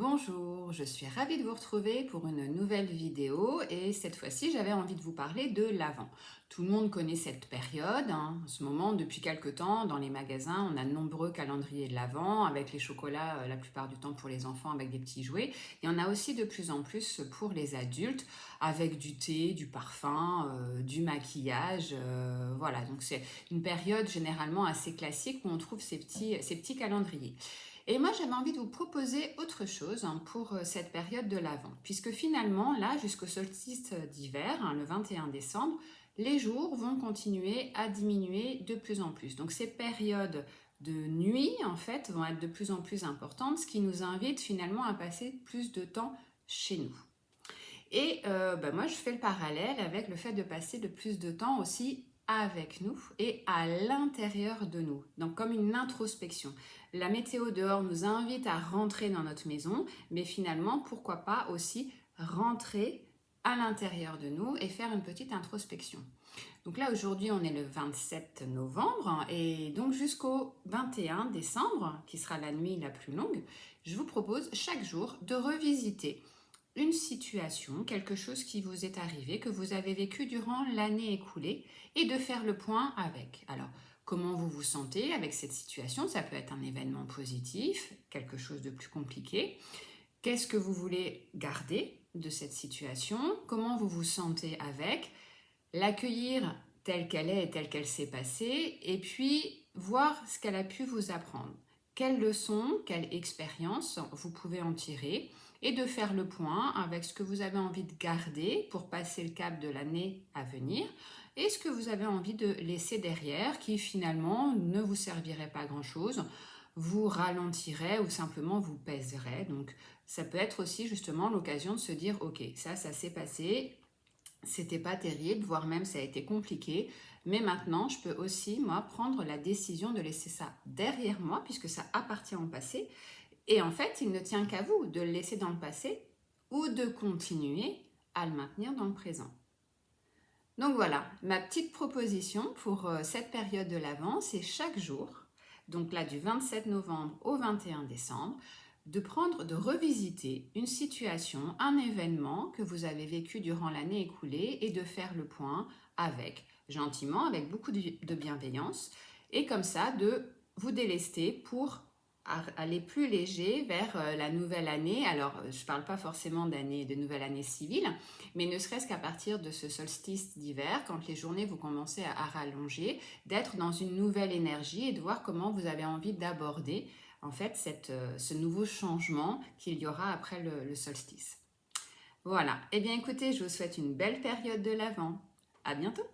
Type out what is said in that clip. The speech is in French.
Bonjour, je suis ravie de vous retrouver pour une nouvelle vidéo et cette fois-ci j'avais envie de vous parler de l'Avent. Tout le monde connaît cette période, en ce moment depuis quelque temps dans les magasins on a de nombreux calendriers de l'Avent avec les chocolats la plupart du temps pour les enfants avec des petits jouets. Il y en a aussi de plus en plus pour les adultes avec du thé, du parfum, du maquillage, voilà donc c'est une période généralement assez classique où on trouve ces petits calendriers. Et moi, j'avais envie de vous proposer autre chose pour cette période de l'Avent, puisque finalement, là, jusqu'au solstice d'hiver, le 21 décembre, les jours vont continuer à diminuer de plus en plus. Donc ces périodes de nuit, en fait, vont être de plus en plus importantes, ce qui nous invite finalement à passer plus de temps chez nous. Et moi, je fais le parallèle avec le fait de passer de plus de temps aussi avec nous et à l'intérieur de nous, donc comme une introspection. La météo dehors nous invite à rentrer dans notre maison, mais finalement, pourquoi pas aussi rentrer à l'intérieur de nous et faire une petite introspection. Donc là, aujourd'hui, on est le 27 novembre et donc jusqu'au 21 décembre, qui sera la nuit la plus longue, je vous propose chaque jour de revisiter une situation, quelque chose qui vous est arrivé, que vous avez vécu durant l'année écoulée et de faire le point avec. Alors, comment vous vous sentez avec cette situation? Ça peut être un événement positif, quelque chose de plus compliqué. Qu'est-ce que vous voulez garder de cette situation? Comment vous vous sentez avec? L'accueillir telle qu'elle est et telle qu'elle s'est passée et puis voir ce qu'elle a pu vous apprendre. Quelles leçons, quelle expérience vous pouvez en tirer et de faire le point avec ce que vous avez envie de garder pour passer le cap de l'année à venir et ce que vous avez envie de laisser derrière qui finalement ne vous servirait pas grand-chose, vous ralentirait ou simplement vous pèserait. Donc ça peut être aussi justement l'occasion de se dire ok, ça s'est passé, c'était pas terrible, voire même ça a été compliqué, mais maintenant je peux aussi moi prendre la décision de laisser ça derrière moi puisque ça appartient au passé et en fait il ne tient qu'à vous de le laisser dans le passé ou de continuer à le maintenir dans le présent. Donc voilà, ma petite proposition pour cette période de l'Avent, c'est chaque jour, donc là du 27 novembre au 21 décembre, de revisiter une situation, un événement que vous avez vécu durant l'année écoulée et de faire le point avec, gentiment, avec beaucoup de bienveillance, et comme ça de vous délester pour aller plus léger vers la nouvelle année. Alors, je ne parle pas forcément de nouvelle année civile, mais ne serait-ce qu'à partir de ce solstice d'hiver, quand les journées vont commencer à rallonger, d'être dans une nouvelle énergie et de voir comment vous avez envie d'aborder en fait ce nouveau changement qu'il y aura après le solstice. Voilà, eh bien écoutez, je vous souhaite une belle période de l'Avent. À bientôt!